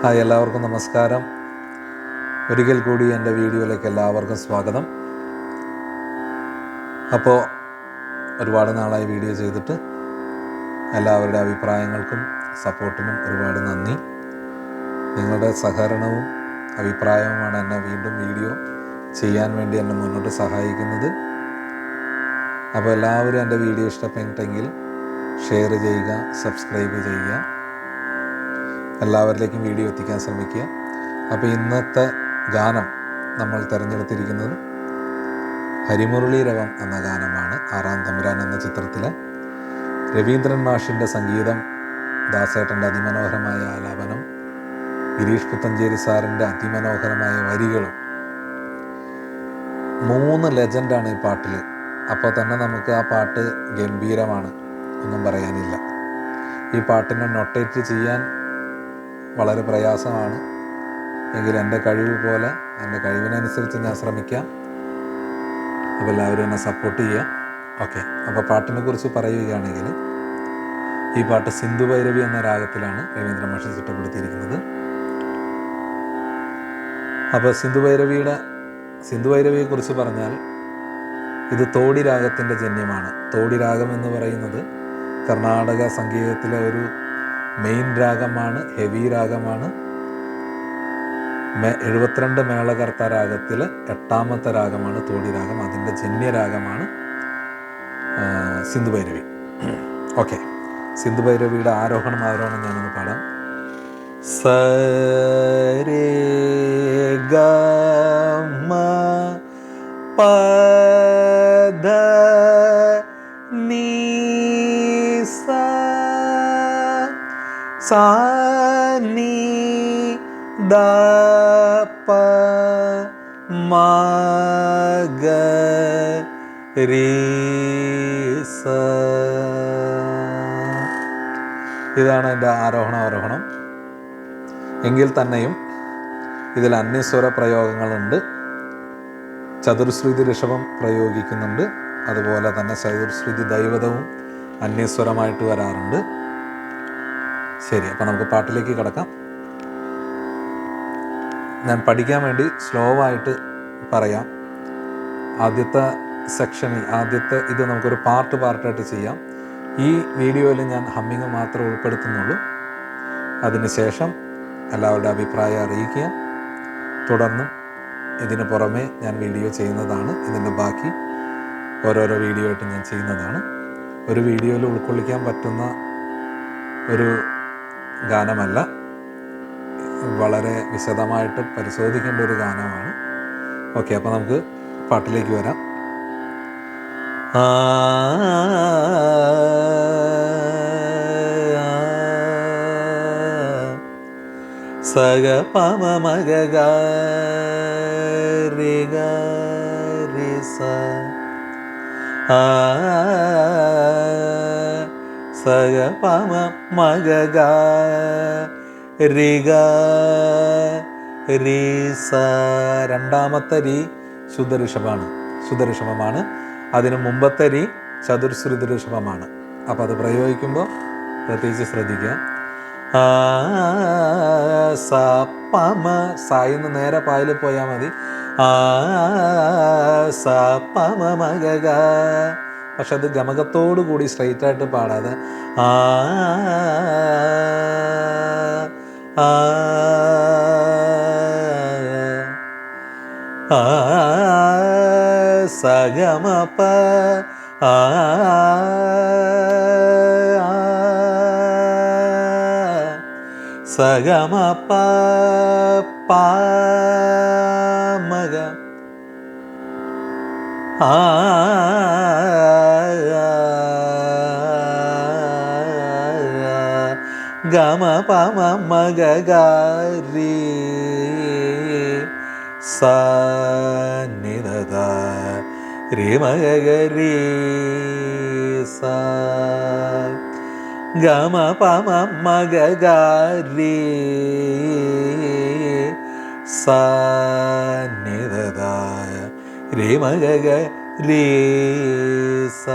Hi, എല്ലാവർക്കും നമസ്കാരം. ഒരിക്കൽ കൂടി എൻ്റെ വീഡിയോയിലേക്ക് എല്ലാവർക്കും സ്വാഗതം. അപ്പോൾ ഒരുപാട് നാളായി വീഡിയോ ചെയ്തിട്ട് എല്ലാവരുടെ അഭിപ്രായങ്ങൾക്കും സപ്പോർട്ടിനും ഒരുപാട് നന്ദി. നിങ്ങളുടെ സഹകരണവും അഭിപ്രായവുമാണ് എന്നെ വീണ്ടും വീഡിയോ ചെയ്യാൻ വേണ്ടി എന്നെ മുന്നോട്ട് സഹായിക്കുന്നത്. അപ്പോൾ എല്ലാവരും എൻ്റെ വീഡിയോ ഇഷ്ടപ്പെട്ടെങ്കിൽ ഷെയർ ചെയ്യുക, സബ്സ്ക്രൈബ് ചെയ്യുക, എല്ലാവരിലേക്കും വീഡിയോ എത്തിക്കാൻ ശ്രമിക്കുക. അപ്പോൾ ഇന്നത്തെ ഗാനം നമ്മൾ തിരഞ്ഞെടുത്തിരിക്കുന്നത് ഹരിമുരളി രവം എന്ന ഗാനമാണ്. ആറാം തമ്പുരാൻ എന്ന ചിത്രത്തിലെ രവീന്ദ്രൻ മാഷിൻ്റെ സംഗീതം, ദാസേട്ടൻ്റെ അതിമനോഹരമായ ആലാപനം, ഗിരീഷ് പുത്തഞ്ചേരി സാറിൻ്റെ അതിമനോഹരമായ വരികളും. 3 ലെജൻഡാണ് ഈ പാട്ടിൽ. അപ്പോൾ തന്നെ നമുക്ക് ആ പാട്ട് ഗംഭീരമാണ്, ഒന്നും പറയാനില്ല. ഈ പാട്ടിനെ നൊട്ടേറ്റ് ചെയ്യാൻ വളരെ പ്രയാസമാണ്. എങ്കിൽ എൻ്റെ കഴിവ് പോലെ, എൻ്റെ കഴിവിനനുസരിച്ച് ഞാൻ ശ്രമിക്കാം. അപ്പോൾ എല്ലാവരും എന്നെ സപ്പോർട്ട് ചെയ്യുക. ഓക്കെ, അപ്പോൾ പാട്ടിനെ കുറിച്ച് പറയുകയാണെങ്കിൽ ഈ പാട്ട് സിന്ധു ഭൈരവി എന്ന രാഗത്തിലാണ് രവീന്ദ്ര മാഷ് ചിട്ടപ്പെടുത്തിയിരിക്കുന്നത്. അപ്പോൾ സിന്ധു ഭൈരവിയെക്കുറിച്ച് പറഞ്ഞാൽ ഇത് തോടി രാഗത്തിൻ്റെ ജന്യമാണ്. തോടി രാഗം എന്ന് പറയുന്നത് കർണാടക സംഗീതത്തിലെ ഒരു മെയിൻ രാഗമാണ്, ഹെവി രാഗമാണ്. 72 മേളകർത്ത രാഗത്തിൽ 8ാമത്തെ രാഗമാണ് തോടി രാഗം. അതിൻ്റെ ജന്യരാഗമാണ് സിന്ധു ഭൈരവി. ഓക്കെ, സിന്ധു ഭൈരവിയുടെ ആരോഹണം ഞാനൊന്ന് പാടാം. സരേ ഗമ പദ നീ സാ നീ ദ പ മ ഗ രി സ. ഇതാണ് എൻ്റെ ആരോഹണം. എങ്കിൽ തന്നെയും ഇതിൽ അന്യസ്വര പ്രയോഗങ്ങളുണ്ട്. ചതുർശ്രുതി ഋഷഭം പ്രയോഗിക്കുന്നുണ്ട്. അതുപോലെ തന്നെ ചതുർശ്രുതി ദൈവതവും അന്യസ്വരമായിട്ട് വരാറുണ്ട്. ശരി, അപ്പോൾ നമുക്ക് പാട്ടിലേക്ക് കിടക്കാം. ഞാൻ പഠിക്കാൻ വേണ്ടി സ്ലോ ആയിട്ട് പറയാം. ആദ്യത്തെ സെക്ഷനിൽ ഇത് നമുക്കൊരു പാർട്ടായിട്ട് ചെയ്യാം. ഈ വീഡിയോയിൽ ഞാൻ ഹമ്മിങ് മാത്രമേ ഉൾപ്പെടുത്തുന്നുള്ളൂ. അതിനുശേഷം എല്ലാവരുടെ അഭിപ്രായം അറിയിക്കുക. തുടർന്നും ഇതിന് പുറമെ ഞാൻ വീഡിയോ ചെയ്യുന്നതാണ്. ഇതിൻ്റെ ബാക്കി ഓരോരോ വീഡിയോ ആയിട്ട് ഞാൻ ചെയ്യുന്നതാണ്. ഒരു വീഡിയോയിൽ ഉൾക്കൊള്ളിക്കാൻ പറ്റുന്ന ഒരു ഗാനമല്ല, വളരെ വിശദമായിട്ട് പരിശോധിക്കേണ്ട ഒരു ഗാനമാണ്. ഓക്കെ, അപ്പോൾ നമുക്ക് പാട്ടിലേക്ക് വരാം. സഗ പമ മഗ ഗ രി ഗ രി സ. സഗ പമ മഗ ഗ രി ഗ രി സ. 2ാമത്തെ രി ശുദ്ധഋഷഭമാണ്. അതിന് മുമ്പത്തെ രി ചതുർശ്രുതി ഋഷഭമാണ്. അപ്പോൾ അത് പ്രയോഗിക്കുമ്പോൾ പ്രത്യേകിച്ച് ശ്രദ്ധിക്കുക. സ പമ, സായിന്ന് നേരെ പായിൽ പോയാൽ മതി. സ പമ മഗ ഗ. പക്ഷെ അത് ഗമകത്തോടു കൂടി സ്ട്രെയിറ്റ് ആയിട്ട് പാടാതെ സഗമ പ സഗമ പ പ മഗ ഗമ പമ മഗ ഗ രി സ നി ധ ധ രി മഗ ഗ രി സ. ഗമ പമ മഗ ഗ രി സ നി ധ ധ രി മഗ ഗ രി സ.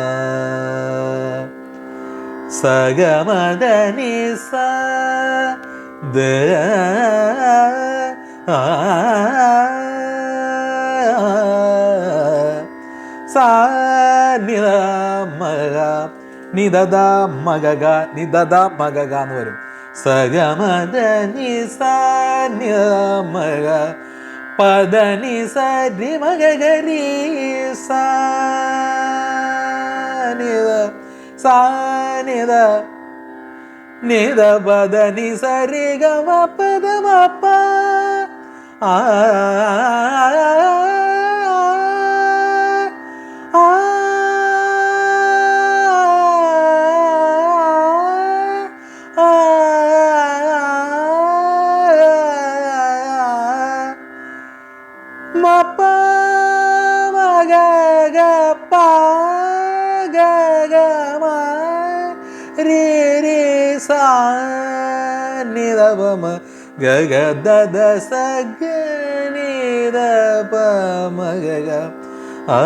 സഗമദനി സ ദ സാ നിധ മഗ നിദദ മഗഗ നിദദ മഗഗ എന്ന് വരും. സഗമദ നി സാ നി മഗ പദ നി സരി മഗഗ രി സാ നിദ സാ നിദ നിദ പദ നി സരി ഗമ പദ മപ ആ മപ മഗ ഗ പ ഗ ഗ മ രി രി സാ നി ദ പ മ ഗ ഗ ദ ദ സ ഗ നി ദ പ മ ഗ ഗ ആ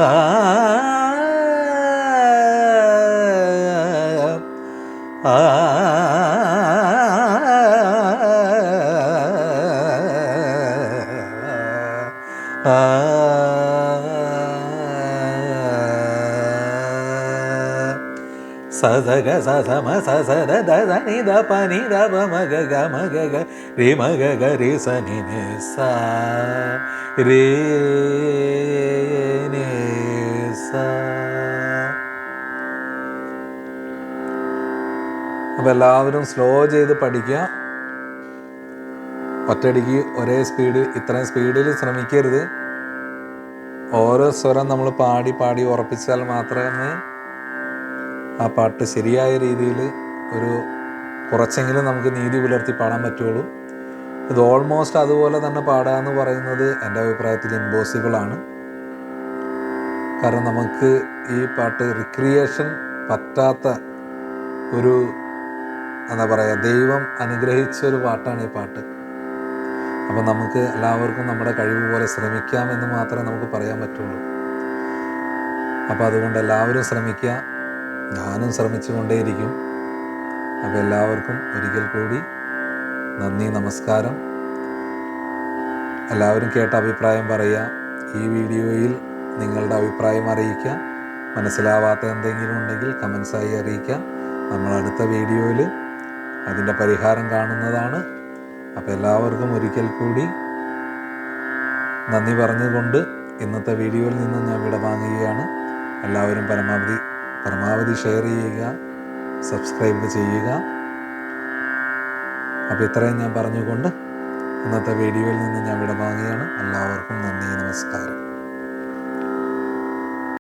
ആ സദഗ സസമ സസദ ദദ നിദ പ നിദ പ മഗ ഗ മഗ ഗ രി മഗ ഗ രി സ നി നി സാ രി നി സാ. അപ്പം എല്ലാവരും സ്ലോ ചെയ്ത് പഠിക്കുക. ഒറ്റയടിക്ക് ഒരേ സ്പീഡിൽ ഇത്രയും സ്പീഡിൽ ശ്രമിക്കരുത്. ഓരോ സ്വരം നമ്മൾ പാടി പാടി ഉറപ്പിച്ചാൽ മാത്രമേ ആ പാട്ട് ശരിയായ രീതിയിൽ ഒരു കുറച്ചെങ്കിലും നമുക്ക് നീതി പുലർത്തി പാടാൻ പറ്റുള്ളൂ. ഇത് ഓൾമോസ്റ്റ് അതുപോലെ തന്നെ പാടുക എന്ന് പറയുന്നത് എൻ്റെ അഭിപ്രായത്തിൽ ഇമ്പോസിബിളാണ്. കാരണം നമുക്ക് ഈ പാട്ട് റിക്രിയേഷൻ പറ്റാത്ത ഒരു എന്താ പറയുക, ദൈവം അനുഗ്രഹിച്ചൊരു പാട്ടാണ് ഈ പാട്ട്. അപ്പം നമുക്ക് എല്ലാവർക്കും നമ്മുടെ കഴിവ് പോലെ ശ്രമിക്കാമെന്ന് മാത്രമേ നമുക്ക് പറയാൻ പറ്റുള്ളൂ. അപ്പോൾ അതുകൊണ്ട് എല്ലാവരും ശ്രമിക്കുക. ഞാനും ശ്രമിച്ചുകൊണ്ടേയിരിക്കും. അപ്പോൾ എല്ലാവർക്കും ഒരിക്കൽ കൂടി നന്ദി, നമസ്കാരം. എല്ലാവരും കേട്ട അഭിപ്രായം പറയുക. ഈ വീഡിയോയിൽ നിങ്ങളുടെ അഭിപ്രായം അറിയിക്കുക. മനസ്സിലാവാത്ത എന്തെങ്കിലും ഉണ്ടെങ്കിൽ കമൻസായി അറിയിക്കുക. നമ്മൾ അടുത്ത വീഡിയോയിൽ അതിൻ്റെ പരിഹാരം കാണുന്നതാണ്. അപ്പോൾ എല്ലാവർക്കും ഒരിക്കൽ കൂടി നന്ദി പറഞ്ഞുകൊണ്ട് ഇന്നത്തെ വീഡിയോയിൽ നിന്ന് ഞാൻ വിടവാങ്ങുകയാണ്. എല്ലാവരും പരമാവധി ഷെയർ ചെയ്യുക, സബ്സ്ക്രൈബ് ചെയ്യുക. അപ്പോൾ ഇത്രയും ഞാൻ പറഞ്ഞുകൊണ്ട് ഇന്നത്തെ വീഡിയോയിൽ നിന്ന് ഞാൻ വിടവാങ്ങുകയാണ്. എല്ലാവർക്കും നന്ദി, നമസ്കാരം.